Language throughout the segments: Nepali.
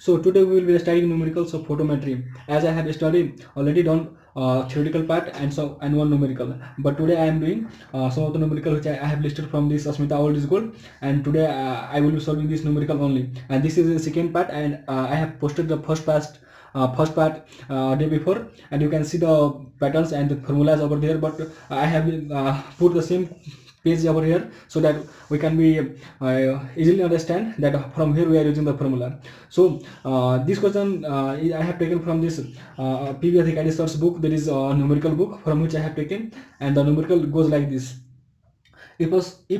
So today we will be studying numericals of photometry. As I have studied already done theoretical part and one numerical, but today I am doing some of the numerical which I have listed from this Asmita Old is Gold, and today I will be solving this numerical only. And this is the second part, and I have posted the first part day before, and you can see the patterns and the formulas over there, but I have put the same page over here so that we can be easily understand that from here we are using the formula. So this question I have taken from this PV Adhikari sir's book. There is a numerical book from which I have taken, and the numerical goes like this. If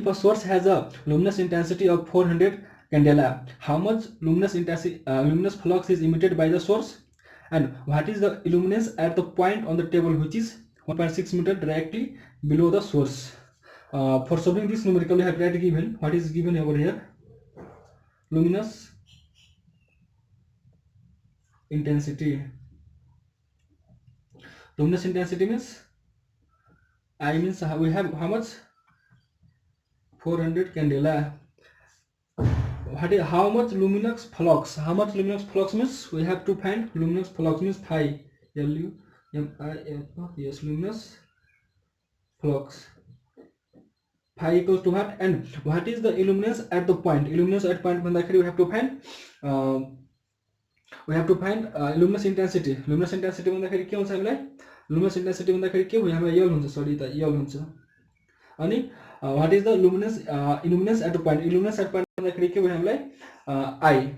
a source has a luminous intensity of 400 candela, how much luminous flux is emitted by the source, and what is the illuminance at the point on the table which is 1.6 meter directly below the source? For solving this numerical, we have tried given what is given over here. Luminous intensity. Luminous intensity means means we have how much? 400 candela. How much luminous flux? How much luminous flux means we have to find luminous flux means phi. Yes, luminous flux. Phi equals to what? And what is the illuminance at the point? Illuminance at point when we have to find luminous intensity. Luminous intensity भन्दाखेरि के हुन्छ हामीलाई? Luminous intensity भन्दाखेरि के भयो? हामीलाई यल हुन्छ, सरी त यल हुन्छ. अनि what is the illuminance at the point? Illuminance at point भन्दाखेरि के भयो हामीलाई? I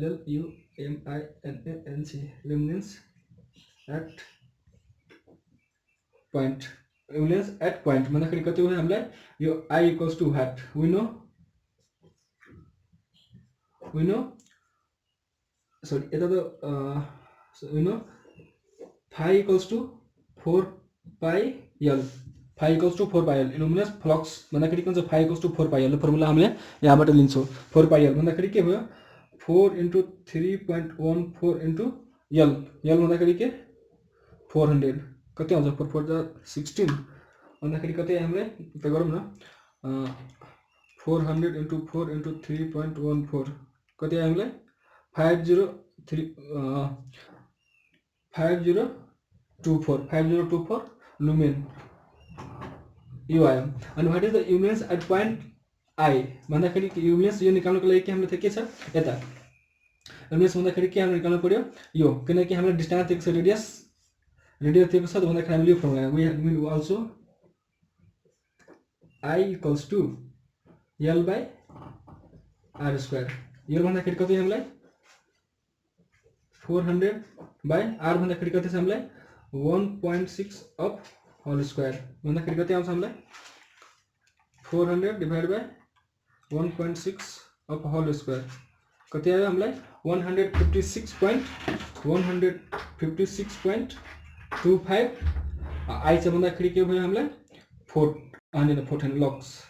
L U M I N A N C. Luminance at point. Luminance at point भन्दाखेरि कति भयो हामीलाई? यो I equals to what? We know sorry यता त we know phi equals to 4 pi L. Phi equals to 4 pi L. Luminous flux भन्दाखेरि के हुन्छ? Phi equals to 4 pi L. Formula हामीले यहाँबाट लिन्छौँ. 4 pi L भन्दाखेरि के भयो? 4 into 3.14 into L. L भन्दाखेरि के? 400. कति आउँछ? 4 4 16 भन्दाखेरि कति हामीलाई त गरौँ न. 400 into 4 into 3.14 कति हामीलाई? 5024 lumen यो आयो. अनि what is the illuminance at point I भन्दाखेरि illuminance यो निकाल्नको लागि के हामीले थियो के छ यता illuminance भन्दाखेरि के हामीले निकाल्नु पर्यो यो, किनकि हामीले डिस्टेन्स दिएको छ, रेडियस दिएको छ भन्दाखेरि हामीले यो formula we will also I equals to L by R square. यो भन्दाखेरि कति हामीलाई 400 by R भन्दाखेरि कति छ हामीलाई 1.6 of whole square भन्दाखेरि कति आउँछ हामीलाई 400 divided by 1.6 of whole square कति आयो हामीलाई 156.25 I चाहिँ भन्दाखेरि के भयो हामीलाई 400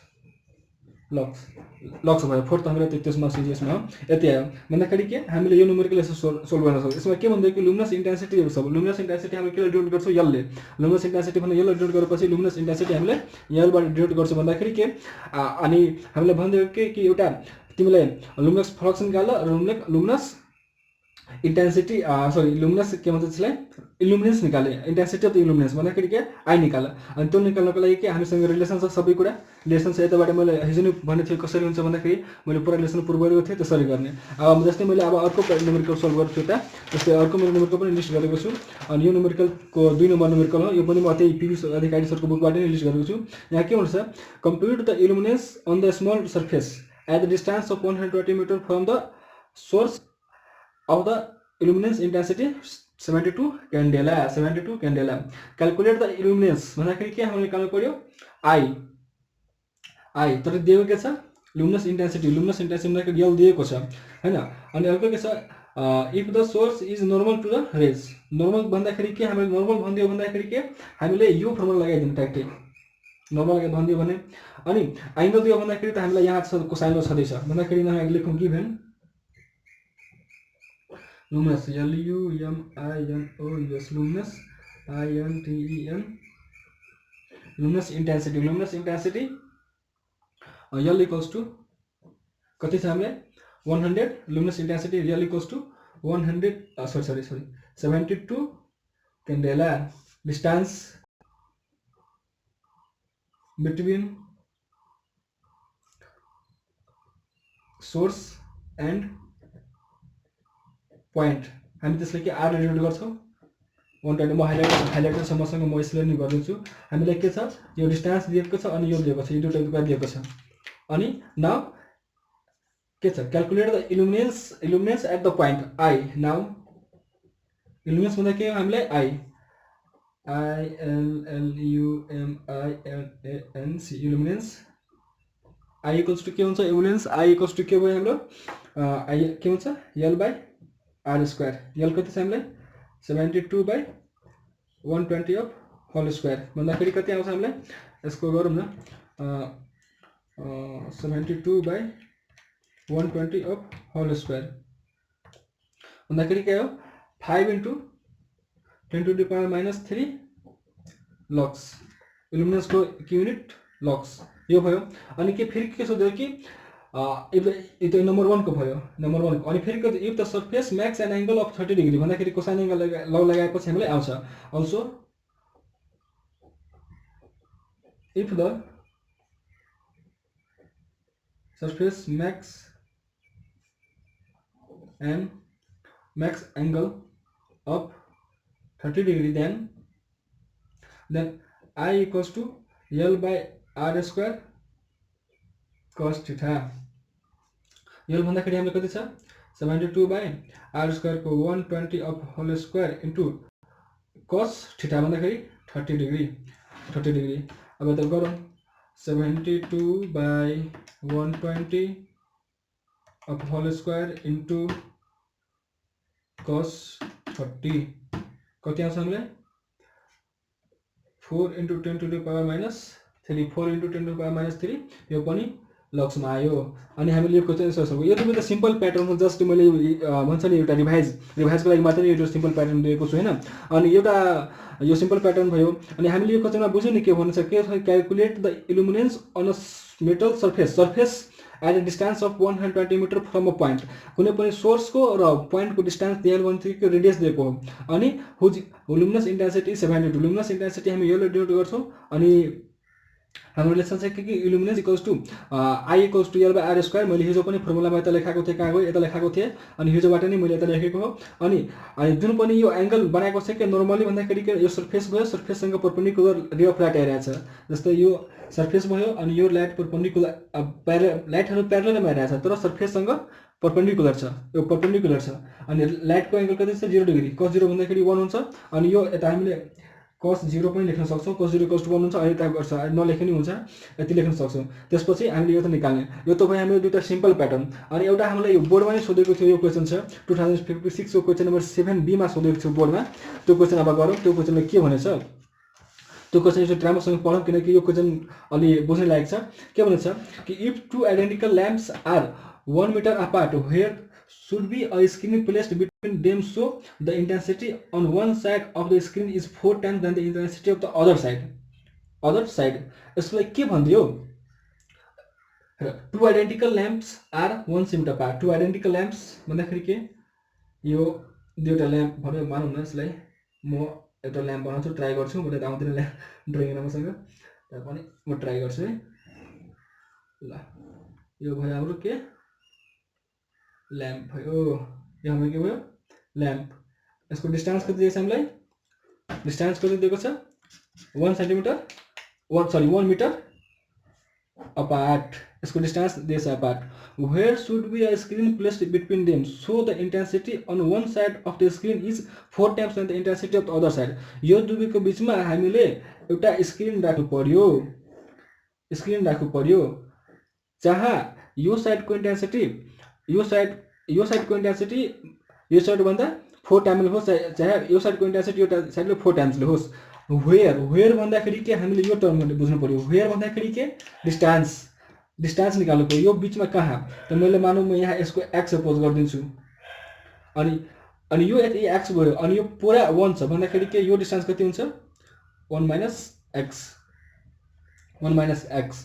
लक्स भयो 4 त हामीलाई त्यसमा सिरियसमा हो यति आयो भन्दाखेरि के हामीले यो न्युमेरिकल यसो सोल्भ गर्न सक्छौँ. यसमा के भन्दै कि लुमिनस इन्टेन्सिटी छ. लुमिनस इन्टेन्सिटी हामीले के डिनोट गर्छौँ यल ले. लुमिनस इन्टेन्सिटी भने यल डिनोट गरेपछि लुमिनस इन्टेन्सिटी हामीले यल बाट डिनोट गर्छौँ भन्दाखेरि के अनि हामीले भन्दै कि एउटा तिमीले लुमिनस फ्लक्स निकाल र लुमिनस इंटेंसिटी लुमिनस के भन्छ त्यसलाई इल्युमिनेन्स निकाले. इंटेंसिटी अफ द इल्युमिनेन्स भन्दाखेरि के आई निकाल. अनि त्यो निकाल्नको लागि के हामीसँग रिलेसन छ, सबै कुरा रिलेसन छ. यताबाट मैले हिजो नै भन्ने थियो कसरी हुन्छ भन्दाखेरि मैले पुरा रिलेसन प्रुभ गरेको थिएँ त्यसरी गर्ने. अब जस्तै मैले अब अर्को न्युमेरिकल सल्भ गर्छु यता, जस्तै अर्को मैले न्युमेरिकल पनि लिस्ट गरेको छु. अनि यो न्युमेरिकलको 2 नम्बर न्युमेरिकल हो. यो पनि म त्यही पिभी अधिकारी सरको बुकबाट नै लिस्ट गरेको छु. यहाँ के भन्छ compute the illuminance on the small surface at the distance of 120 metre from the source of the illuminance intensity 72 candela. Calculate the illuminance भन्दाखेरि के हामीले निकाल्नु पर्यो I तर दिएको के छ luminous intensity भन्दाखेरि L दिएको छ हैन. अनि अर्को के छ if the source is normal to the rays. Normal भन्दाखेरि के हामीले नर्मल भन्दियो भन्दाखेरि के हामीले यो फर्मुला लगाइदिनु ट्याक्कै नर्मल भन्दियो भने. अनि एंगल दियो भन्दाखेरि त हामीलाई यहाँ छ कोसाइन छँदैछ भन्दाखेरि यहाँ लेखौँ given luminous luminous luminous luminous intensity L equals to कति छ हामीले 100 luminous intensity real equals to 100 sorry 72 candela. Distance between source and point हामी त्यसलाई के r डिनोट गर्छौं 120 म हाइलाइटर समसँग म यसले नि गर्दिन्छु हामीलाई के छ यो डिस्टेन्स दिएको छ अनि यो दिएको छ यो दुईटा दिएको छ अनि नाउ के छ calculate the illuminance at the point I now illuminance भन्दा के हो हामीलाई I L U M I N C illuminance I equals to के हुन्छ इल्युमिनेन्स I इक्वल्स टु के भयो हाम्रो I के हुन्छ L by R square L कति छ हामीलाई 72 by 120 of whole square भन्दाखेरि कति आउँछ हामीलाई यसको गरौँ न 72 by 120 of whole square भन्दाखेरि के हो 5 into 10 to the power minus 3 lux इल्युमिनेन्स को यूनिट लक्स यो भयो अनि के फेरि के सोध्यो कि यो नम्बर 1 को भयो नम्बर 1 अनि फेरि if the surface makes an angle of 30 degree भन्दाखेरि कोसाइन एंगल लगाएपछि हामीलाई आउँछ also if the surface makes angle of 30 degree then I equals to L by R square cos theta L भन्दाखेरि हामीले कति छ 72 by R square को 120 of whole square into cos theta भन्दाखेरि 30 degree अब त गरौँ 72 by 120 of whole square into cos 30 कति आउँछ हामीलाई 4 into 10 to the power minus 3 4 into 10 to the power minus 3 यो पनि लक्स मा आयो अनि हामीले यो क्वेशन आन्सर सक्यो यो त सिम्पल प्याटर्न हो जस्ट मैले भन्छ नि एउटा रिभाइजको लागि मात्र यो सिम्पल प्याटर्न दिएको छु हैन अनि एउटा यो सिम्पल प्याटर्न भयो अनि हामीले यो क्वेशनमा बुझ्यौ नि के भन्छ के calculate the illuminance on a metal surface at a distance of 120 meter from a point कुनै पनि सोर्स को र पॉइंट को डिस्टेंस दिएल को रेडियस दिएको हो अनि whose luminous intensity 72 luminous intensity हामी यसले डिनोट गर्छौं अनि हाम्रो रिलेसन चाहिँ के illuminance equals to I equals to L by R square मैले हिजो पनि फर्मुलामा यता लेखाएको थिए कहाँ गयो यता लेखाएको थिए अनि हिजोबाट नै मैले यता लेखेको हो अनि जुन पनि यो एंगल बनाएको छ के नर्मली भन्दाखेरि के यो सरफेस भयो सरफेस सँग परपेंडिकुलर रे अफ लाइट आइरहेछ जस्तै यो सरफेस भयो अनि यो लाइट परपेंडिकुलर लाइटहरु प्यारललमा आइरहेछ तर सरफेस सँग परपेंडिकुलर छ यो परपेंडिकुलर छ अनि लाइट को एंगल कति छ 0 डिग्री cos 0 भन्दाखेरि 1 हुन्छ अनि यो यता हामीले cos 0 पनि लेख्न सक्छौं cos 0 = 1 हुन्छ अनि टाइप गर्छ नलेख्ने हुन्छ यति लेख्न सक्छौं त्यसपछि हामीले यो त निकाल्ने यो त भयो हाम्रो दुईटा सिम्पल प्याटर्न अनि एउटा हामीले यो बोर्डमा नै सोधेको थियो यो क्वेशन छ 2056 को क्वेशन नम्बर 7B मा सोधेको थियो बोर्डमा त्यो क्वेशन अब गरौँ त्यो क्वेशनमा के भनेछ त्यो क्वेशन चाहिँ ड्रामासँग पढौं किनकि यो क्वेशन अलि बुझ्ने लायक छ के भन्छ कि if two identical lamps are 1 meter apart where should be a screen placed between them so the intensity on one side of the screen is 4 times than the intensity of the other side यसलाई के भन्दियो two identical lamps are 1 cm apart two identical lamps भन्दाखेरि के यो दुईटा ल्याम्प भनौं मानौं न यसलाई म एउटा ल्याम्प बनाउँछु ट्राई गर्छु मैले त आउँदैन ड्रइङ राम्रोसँग तर पनि म ट्राई गर्छु है ल यो भयो हाम्रो के ल्याम्प भयो यो हाम्रो के भयो ल्याम्प यसको डिस्टेंस कति दिएको छ हामीलाई डिस्टेंस कति दिएको छ 1 सेन्टिमिटर 1 मिटर apart इसको डिस्टेंस दिएको छ apart where should be a screen placed between them so the intensity on one side of the screen is 4 times than the intensity of the other side यो दुवैको बीचमा हामीले एउटा स्क्रिन राख्नु पर्यो जहाँ यो साइड को इंटेंसिटी यो साइड को इंटेंसिटी यो साइड भन्दा 4 टाइम्स होस् चाहे यो साइड को इंटेंसिटी यो साइडले 4 टाइम्स ले होस् वेयर भन्दाखेरि के हामीले यो टर्मले बुझ्नु पर्यो वेयर भन्दाखेरि के डिस्टेंस निकाल्नु पर्यो यो बीचमा कहाँ त मैले मानौ म यहाँ यसको x सपोज गर्दिन्छु अनि यो यति x भयो अनि यो पुरा 1 छ भन्दाखेरि के यो डिस्टेंस कति हुन्छ 1 - x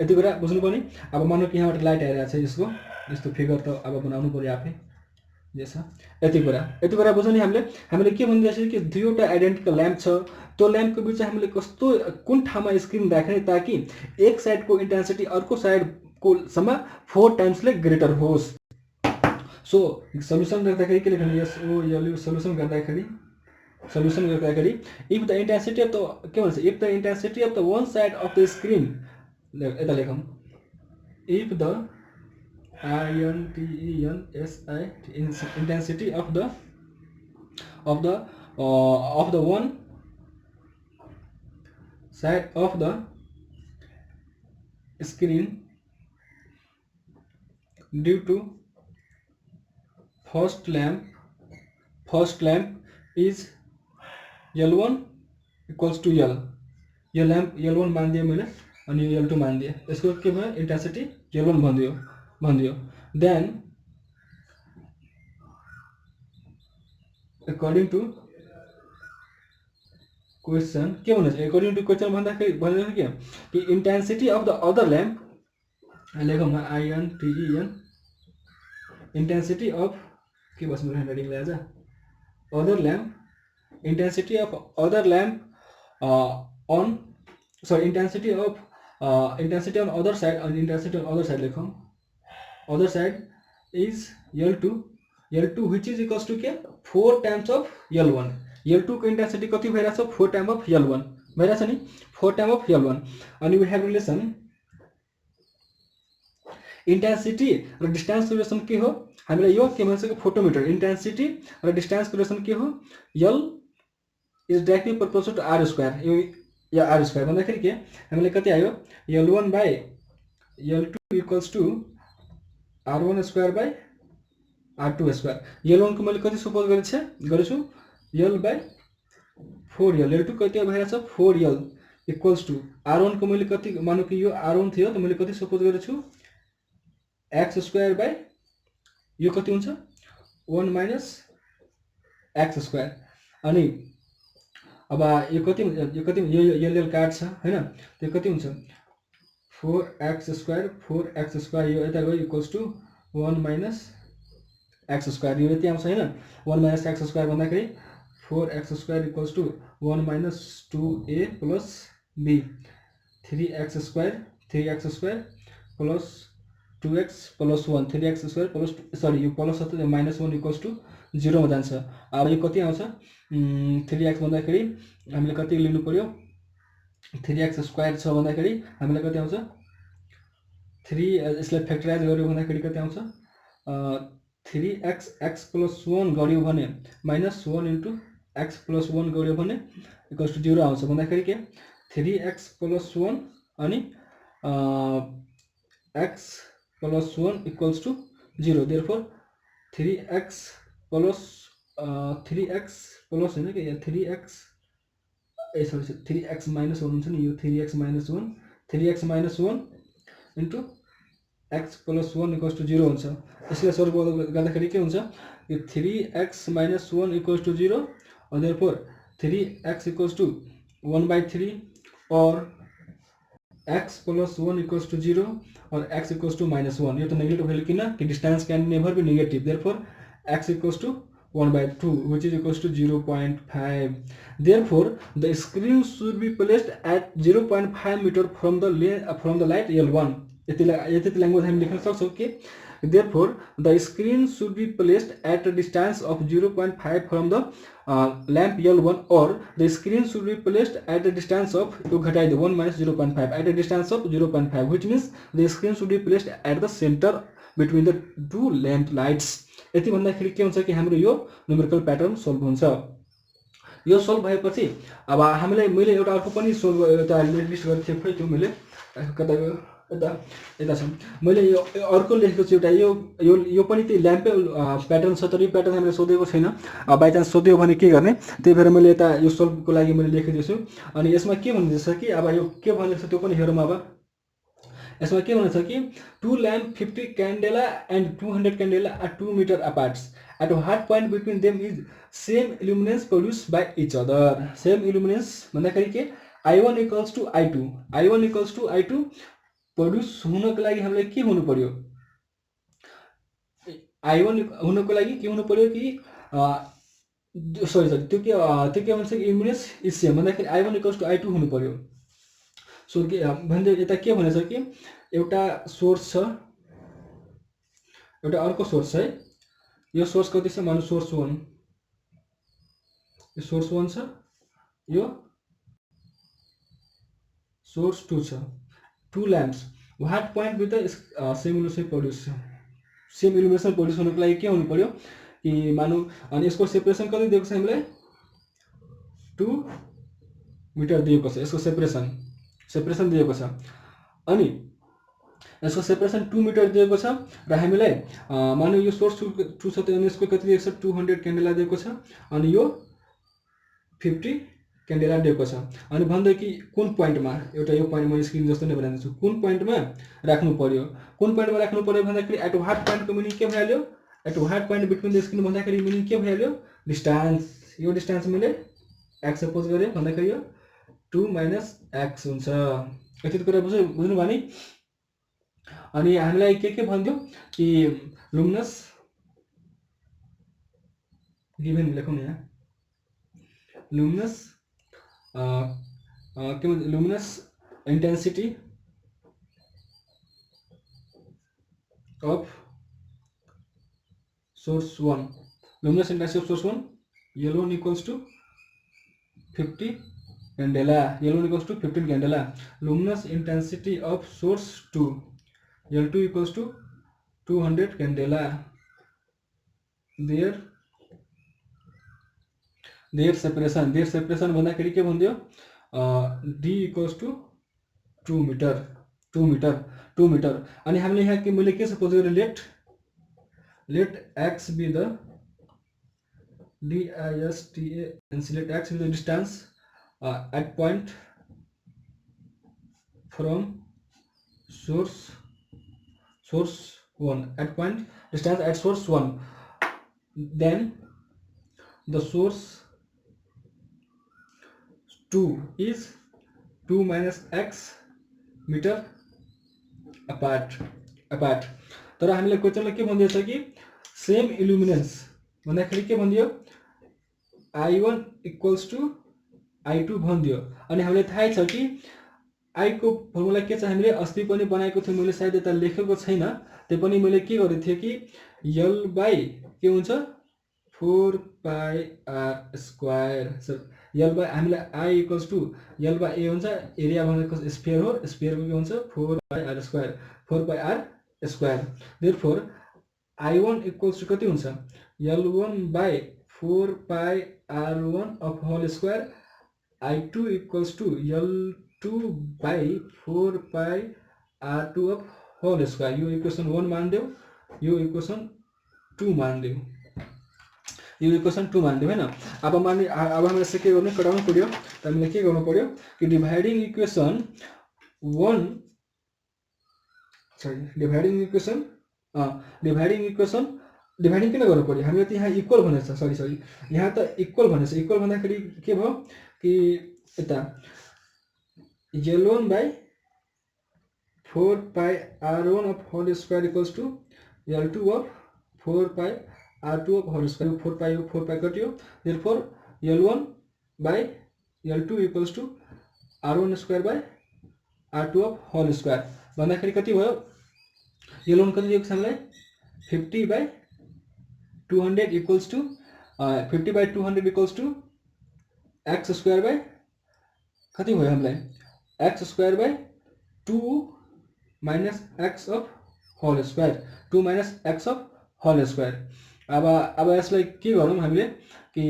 यति कुरा बुझ्नु पर्ने अब मानौ कि यहाँबाट लाइट आइरहेछ यसको यस्तो फिगर त अब बनाउनु पर्यो आफै जैसा यति कुरा बुझ्नु नि हामीले के भन्दैछ कि दुईवटा आइडेन्टिकल ल्याम्प छ त्यो ल्याम्पको बिच हामीले कस्तो कुन ठाउँमा स्क्रिन राख्ने ताकि एक साइडको इन्टेन्सिटी अर्को साइडको सम्म 4 टाइम्सले ग्रेटर होस्। सो सल्युसन गर्दाखेरि के लेख्नु यस ओ यलु सल्युसन गर्दाखेरि if the intensity of the के भन्छ if the intensity of the one side of the screen यता लेखौँ if the intensity of the one side of the screen due to first lamp is L1 equals to L। यो ल्याम्प L1 मान दिए मैले अनि यो L2 मान दिए, यसको के भयो इन्टेन्सिटी L1 भनिदियो। देन अकॉर्डिंग टू क्वेश्चन के भन्नु छ अकॉर्डिंग टू क्वेश्चन भन्दाखेरि के कि intensity of the other lamp लेखौँ न INTEN इन्टेन्सिटी अफ के बस मेरो ह्यान्डराइटिङ ले आज other lamp intensity of other lamp on sorry intensity on other side and intensity on other side लेखौँ other side is L2 which is equals to के 4 times of L1। L2 को intensity कति भइरहेछ 4 times of L1 भइरहेछ नि 4 times of L1 अनि we have relation intensity र distance को relation के हो हामीलाई यो के भन्छ फोटोमिटर intensity र distance को relation के हो L is directly proportional to R square यो या R square भन्दाखेरि के हामीले कति आयो L1 by L2 equals to R1 square by R2 square। L1 को मैले कति सपोज गरेछु L by 4L L2 कति भइरहेछ 4L equals to R1 को मैले कति मानौ कि यो R1 थियो त मैले कति सपोज गरेछु x square by यो कति हुन्छ 1 minus x square अनि अब यो कति यो L काट्छ हैन त्यो कति हुन्छ 4x square यो यता गयो equals to 1 minus x square यो यति आउँछ हैन 1 minus x square भन्दाखेरि 4x square equals to 1 minus 2a plus b 3x square plus 2x plus 1 3x square plus sorry यो प्लस छ त minus 1 equals to 0 मा जान्छ। अब यो कति आउँछ 3x भन्दाखेरि हामीले कति लिनु पर्यो 3x square छ भन्दाखेरि हामीले कति आउँछ 3 यसलाई फ्याक्टराइज गर्यो भन्दाखेरि कति आउँछ 3x x plus 1 गर्यो भने minus 1 into x plus 1 गर्यो भने equals to 0 आउँछ भन्दाखेरि के 3x plus 1 अनि x plus 1 equals to 0 therefore 3x plus हैन के 3x sorry 3x minus 1 हुन्छ नि यो 3x minus 1 into x plus 1 equals to 0 हुन्छ। यसले सल्भ गर्दाखेरि के हुन्छ यो 3x minus 1 equals to 0 and therefore 3x equals to 1/3 or x plus 1 equals to 0 or x equals to minus 1 यो तो नेगेटिव वैल्यू किन कि distance can never be negative therefore x equals to 1/2 which is equals to 0.5 therefore the screen should be placed at 0.5 meter from the light L1 यति ल्याङ्ग्वेज हामी लेख्न सक्छौं कि therefore the screen should be placed at a distance of 0.5 from the lamp L1 or the screen should be placed at a distance of 1 minus 0.5 at a distance of 0.5 which means the screen should be placed at the center between the two lamp lights। यति भन्दाखेरि के हुन्छ कि हाम्रो यो न्युमेरिकल प्याटर्न सोल्भ हुन्छ। यो सोल्भ भएपछि अब हामीले मैले एउटा अर्को पनि सोल्भ एउटा लिस्ट गरेको थिएँ खै त्यो मैले कता यता छ मैले यो अर्को लेखेको छु एउटा यो पनि त्यही ल्याम्पै प्याटर्न छ तर यो प्याटर्न हामीले सोधेको छैन बाइ चान्स सोध्यो भने के गर्ने त्यही भएर मैले यता यो सोल्भको लागि मैले लेखेको छु। अनि यसमा के भन्दैछ कि अब यो के भनेको छ त्यो पनि हेरौँ। अब यसमा के भनेको छ कि 2 lamp 50 candela and 200 candela are 2 meter apart at what point between them is same illuminance produced by each other। same illuminance भन्दाखेरि के I1 equals to I2 produce हुनको लागि हामीलाई के हुनु पर्यो I1 हुनको लागि के हुनु पर्यो कि सरी त्यो के भन्छ कि इम्युनियस इज सेम भन्दाखेरि I1 = I2 हुनु पर्यो। सो के भन्दै यता के भनेछ कि एउटा सोर्स छ, एउटा अर्को सोर्स है। यो सोर्स कति छ मानु सोर्स 1, यो सोर्स 1 छ, यो सोर्स 2 छ। Two lamps what point with the same illumination produce, same illumination produce हुनुको लागि के हुनु पर्यो कि मानु, अनि यसको सेपरेसन कति दिएको छ हामीलाई 2 मिटर दिएको छ। यसको सेपरेसन दिएको छ, अनि यसको सेपरेसन 2 मिटर दिएको छ र हामीलाई मानु यो सोर्स 2 छ त यसको कति दिएको छ 200 क्यान्डेला दिएको छ, अनि यो 50 क्यान्डेला दिएको छ। अनि भन्दै कि कुन पोइन्टमा, एउटा यो पोइन्ट म स्क्रिन जस्तो नै बनाइदिन्छु, कुन पोइन्टमा राख्नु पर्यो, कुन पोइन्टमा राख्नु पर्यो भन्दाखेरि एट व्हाट पोइन्टको मिनिङ के भइहाल्यो, at what point between the screen भन्दाखेरि मिनिङ के भइहाल्यो डिस्टेन्स। यो डिस्टेन्स मैले x सपोज गरेँ भन्दाखेरि यो 2 - x हुन्छ। यति कुरा बुझ्नु भयो नि। अनि हामीलाई के भन्दियो कि लुमिनस गिभन लेखौँ यहाँ, लुमिनस के भन्छ luminous intensity of source 1, luminous intensity of source 1 yellow equals to 50 candela, yellow equals to 15 candela. Luminous intensity of source 2 L2 equals to 200 candela. their separation भन्दाखेरि के भन्दियो d equals to 2 मिटर। अनि हामीले यहाँ के मैले के सपोज गरेँ let x be the dista and let x be the distance at point from source 1, at point distance at source 1, then the source 2 is 2 - x meter apart। तर हामीले क्वेशनमा के भन्दिएको छ कि सेम इल्युमिनेन्स भन्दाखेरि के भन्दियो I1 = I2 भन्दियो। अनि हामीले थाहै छ कि I को फर्मुला के छ, हामीले अस्ति पनि बनाएको थियो, मैले सायद यता लेखेको छैन, त्यो पनि मैले के गरेको थिएँ कि L बाई के हुन्छ 4πr²। L बाई हामीलाई I = L बाई A हुन्छ, एरिया भनेको स्फियर हो, स्फियरको के हुन्छ 4πr², 4πr²। देयरफोर I1 = कति हुन्छ L1 by 4πr1 of whole square, I2 = L2 by 4πr2 of whole square। यो इक्वेसन 1 मानिदेऊ, यो इक्वेसन 2 मानिदेऊ, यो इक्वेसन 2 मानिदेऊ हैन। अब हामीले चाहिँ के गर्नु, कटाउनु पर्यो। त हामीले के गर्नु पर्यो कि डिभाइडिङ इक्वेसन डिभाइडिङ किन गर्नु पर्यो, हामीले त यहाँ इक्वल भनेछ, सरी यहाँ त इक्वल भनेछ। इक्वल भन्दाखेरि के भयो कि यता L1 by 4πr1 of whole square equals to L2 of 4πr2 of whole square, 4π कटियो। therefore L1 by L2 = r1² by r2 of whole square भन्दाखेरि कति भयो, L1 कति दिएको छ हामीलाई 50/200 equals to 50/200 equals to x² by कति भयो हामीलाई x² by 2 - x of whole square, 2 - x of whole square। अब यसलाई के गरौँ हामीले कि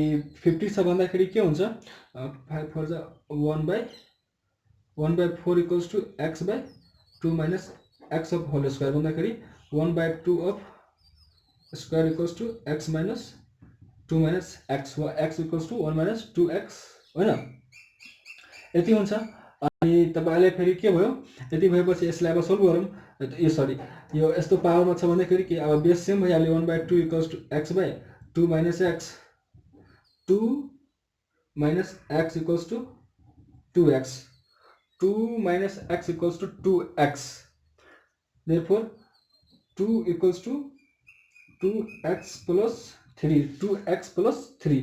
50 छ भन्दाखेरि के हुन्छ 5 4 जा 1/4 equals to x by 2 - x of whole square भन्दाखेरि 1/2 of square equals to x minus 2 minus x, x equals to 1 - 2x हैन, यति हुन्छ। अनि तपाईहरुले फेरि के भयो, यति भएपछि यसलाई अब सल्भ गरौँ। यो सरी यो यस्तो पावरमा छ भन्दाखेरि के अब बेस सेम भइहाल्यो 1/2 equals to x by 2 minus x, 2 minus x equals to 2x, 2 minus x equals to 2x, therefore 2 equals to 2x plus 3 2x plus 3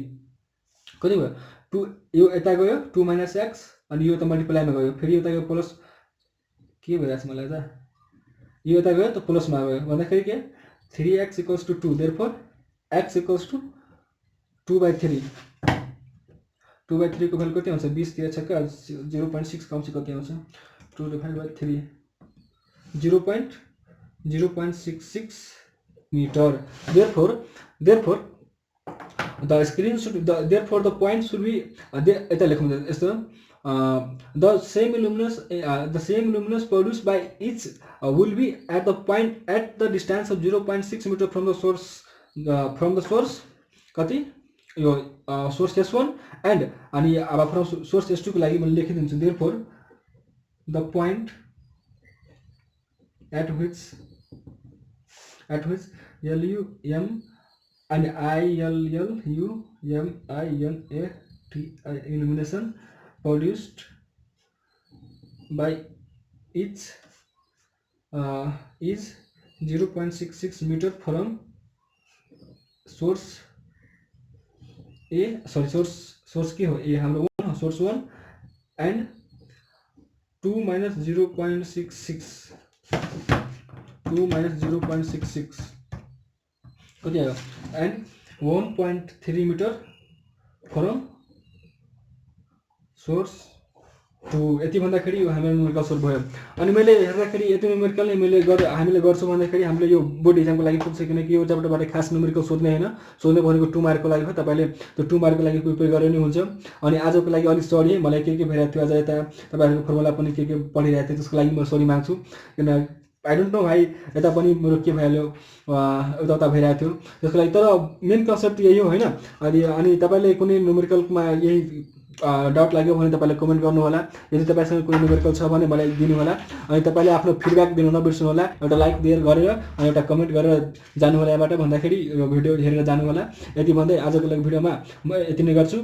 कति भयो 2 यो यता गयो 2 minus x अनि यो त मल्टिप्लाईमा गयो फेरि यता गयो प्लस के भइराछ मलाई त यो यता गयो त प्लसमा गयो भन्दाखेरि के 3x equals to 2 therefore x equals to 2/3 2/3 को भ्यालु कति आउँछ 20 तिर छ का 0.6 कम चाहिँ कति आउँछ 2 divided by 3 0.66 meter therefore the screen should therefore the point should be यता लेखौँ यस्तो the same luminous produced by each will be at the point at the distance of 0.6 meter from the source कति यो source S1 and अनि अब from source S2 को लागि मैले लेखिदिन्छु therefore the point at which LUM and ILLUMINAT illumination produced by each is 0.66 meter from source A source के हो A हाम्रो 1 source 1 and 2 minus 0.66 कति आयो and 1.3 meter from source 2 यति भन्दाखेरि यो हाम्रो न्यूमेरिकल सोल्भ भयो अनि मैले हेर्दाखेरि यति न्यूमेरिकल नै हामीले गर्छौं भन्दाखेरि हामीले यो बोर्ड एक्जामको लागि पुग्छ किनकि यो च्याप्टरबाट खास न्यूमेरिकल सोध्ने हैन सोध्ने भनेको 2 मार्कको लागि हो तपाईले त्यो 2 मार्कको लागि प्रिपेयर गरे नि हुन्छ अनि आजको लागि अलि सरी मलाई के भइराथ्यो आज यता तपाईहरुको फर्मुला पनि के पढिरहेको थिए त्यसको लागि म सरी माग्छु किन I don't know भाइ यता पनि मेरो के भइहाल्यो उता भइरहेको थियो त्यसको लागि तर मेन कन्सेप्ट यही हो हैन अनि तपाईले कुनै न्यूमेरिकलमा यही डाउट लाग्यो भने तपाईले कमेन्ट गर्नु होला यदि तपाईसँग कुनै न्यूमेरिकल छ भने मलाई दिनु होला अनि तपाईले आफ्नो फिडब्याक दिनु नबिर्सनु होला एउटा लाइक दिएर गरेर अनि एउटा कमेन्ट गरेर जानु होला यहाँबाट भन्दाखेरि यो भिडियो हेरेर जानु होला यति भन्दै आजको लागि भिडियोमा म यति नै गर्छु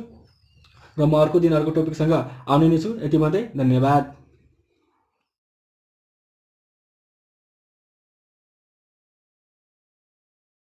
र म अर्को दिन अर्को टपिकसँग आउने नै छु यति भन्दै धन्यवाद।